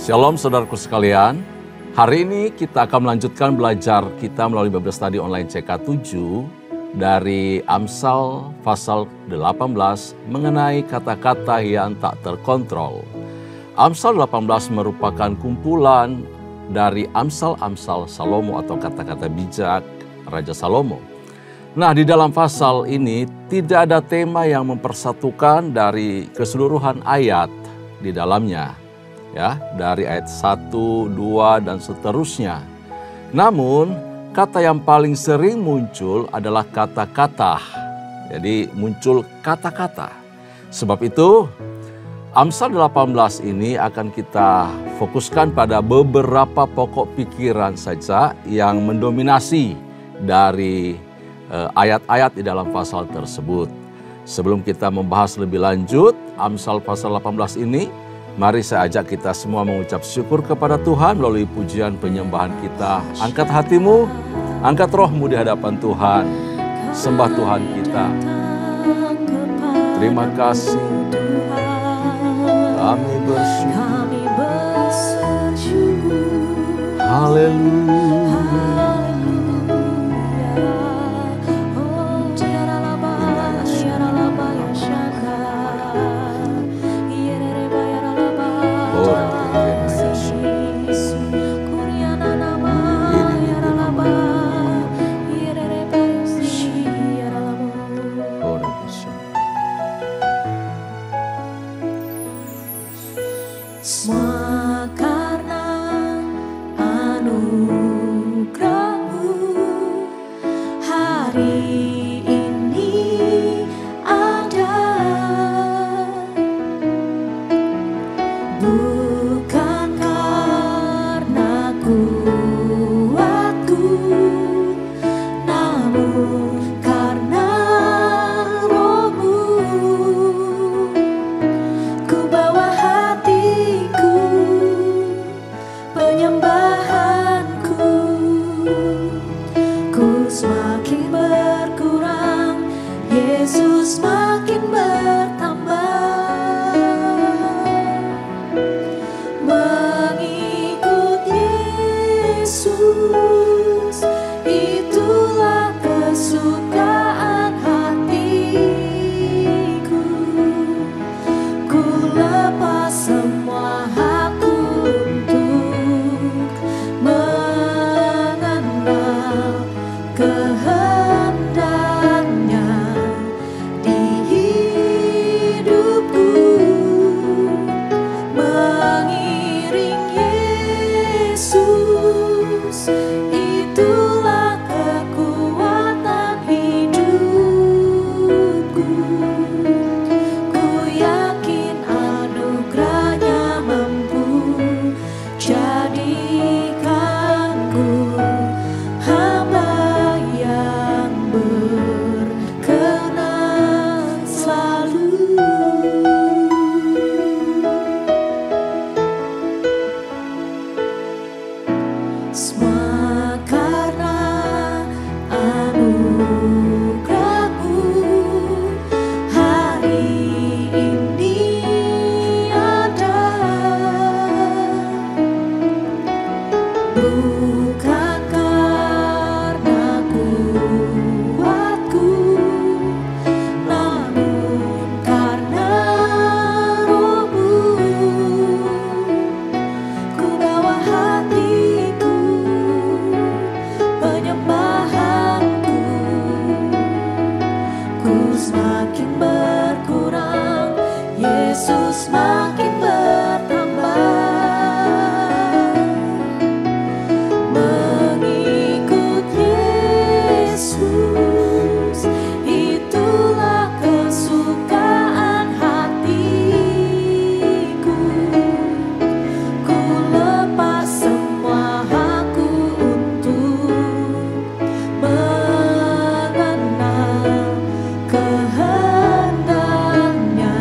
Shalom saudaraku sekalian, hari ini kita akan melanjutkan belajar kita melalui Bible Study Online CK7 dari Amsal pasal 18 mengenai kata-kata yang tak terkontrol. Amsal 18 merupakan kumpulan dari Amsal-Amsal Salomo atau kata-kata bijak Raja Salomo. Nah, di dalam pasal ini tidak ada tema yang mempersatukan dari keseluruhan ayat di dalamnya. Ya, dari ayat 1, 2, dan seterusnya. Namun, kata yang paling sering muncul adalah kata-kata. Jadi, muncul kata-kata. Sebab itu, Amsal 18 ini akan kita fokuskan pada beberapa pokok pikiran saja yang mendominasi dari ayat-ayat di dalam pasal tersebut. Sebelum kita membahas lebih lanjut Amsal pasal 18 ini, mari saya ajak kita semua mengucap syukur kepada Tuhan melalui pujian penyembahan kita. Angkat hatimu, angkat rohmu di hadapan Tuhan. Sembah Tuhan kita. Terima kasih. Kami bersyukur. Haleluya. Semua karena anugerah-Mu hari ini ada, bukan karena kuatku, namun karena Roh-Mu. Ku bawa hatiku, penyembahanku, ku semakin berkurang, Yesus makin bertambah. Mengikut Yesus, itulah kesukaan hatiku. Ku lepas semua hakku untuk mengenal kehendaknya di hidupku. Mengiring Yesus, itulah kekuatan hidupku. Ku yakin anugerah-Nya mampu jadikanku hamba yang berkenan selalu. Semua karena anugerah-Mu hari ini ada, bukan karena kuatku, namun karena Roh-Mu. Ku bawa hatiku, penyembahanku, ku semakin berkurang, Yesus makin bertambah. Mengikut Yesus, itulah kesukaan hatiku. Ku lepas semua hakku untuk mengenal kehendaknya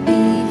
di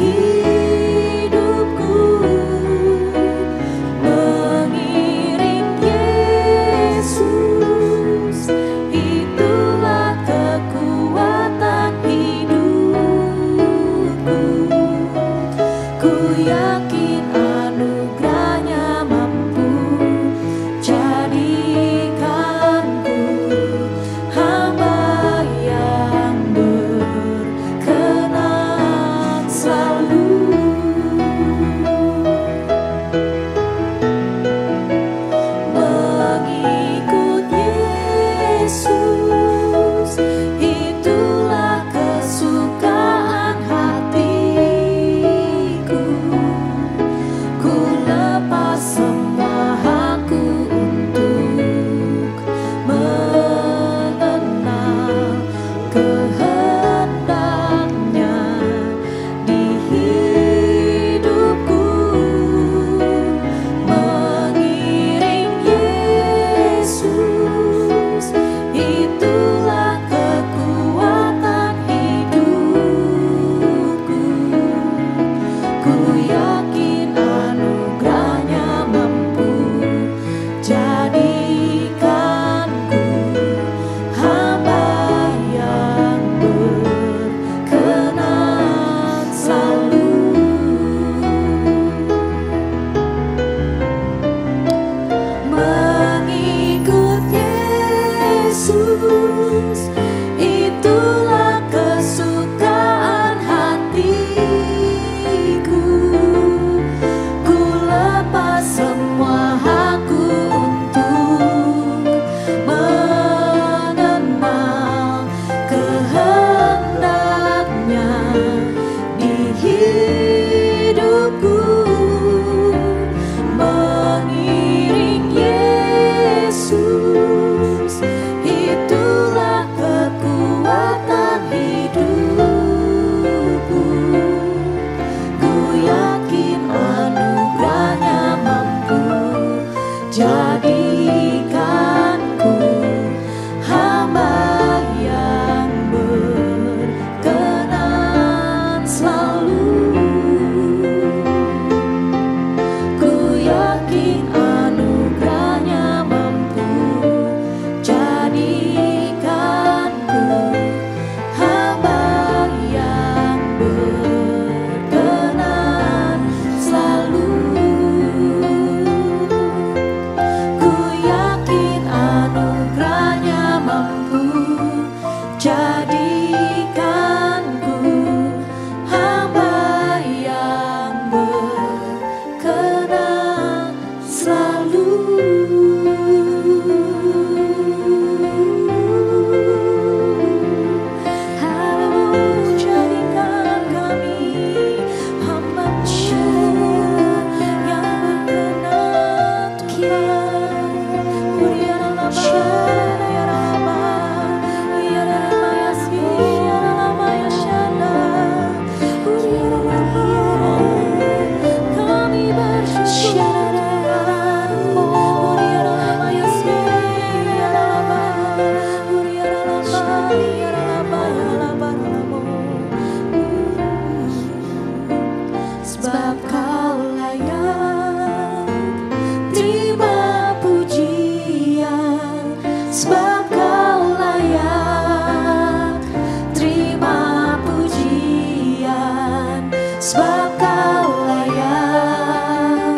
jadikanku hamba yang berkenan selalu. Ku yakin anugerahnya mampu jadikanku hamba yang berkenan selalu. Ku yakin anugerahnya mampu jadikanku hamba yang berkenan selalu. Haleluya, jadikan kami hamba-Mu yang berkenan Tuhan. Kami bersyukur sebab Kau layak terima pujian, sebab Kau layak terima pujian, sebab Kau layak.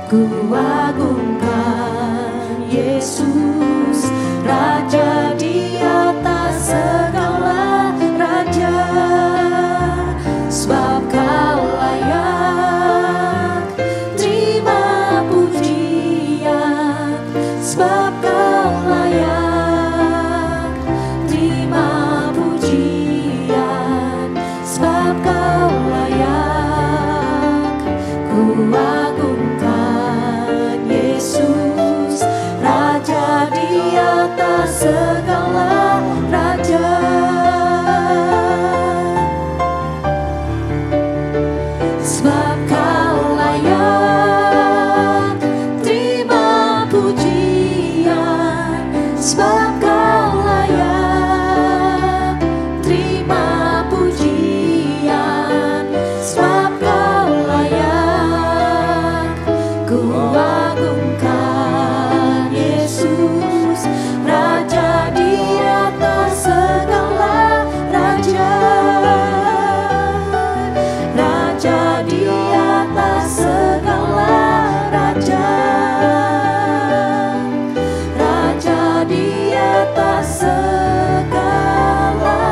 Ku agungkan Yesus, Raja di atas segala raja, sebab Kau layak terima pujian, sebab Kau layak terima pujian, sebab Kau layak. Ku agungkan Yesus, Raja di atas segala raja, sebab Kau layak terima pujian, sebab Kau layak terima pujian, sebab Kau layak. Ku agungkan Yesus, Raja di atas segala raja, Raja di atas segala raja, Raja di atas segala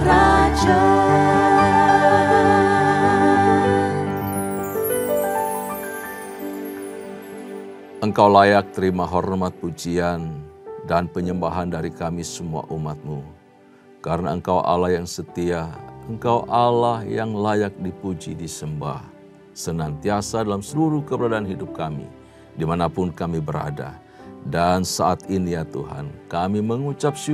raja. Engkau layak terima hormat, pujian, dan penyembahan dari kami semua umat-Mu. Karena Engkau Allah yang setia, Engkau Allah yang layak dipuji, disembah, senantiasa dalam seluruh keberadaan hidup kami, dimanapun kami berada. Dan saat ini ya Tuhan, kami mengucap syukur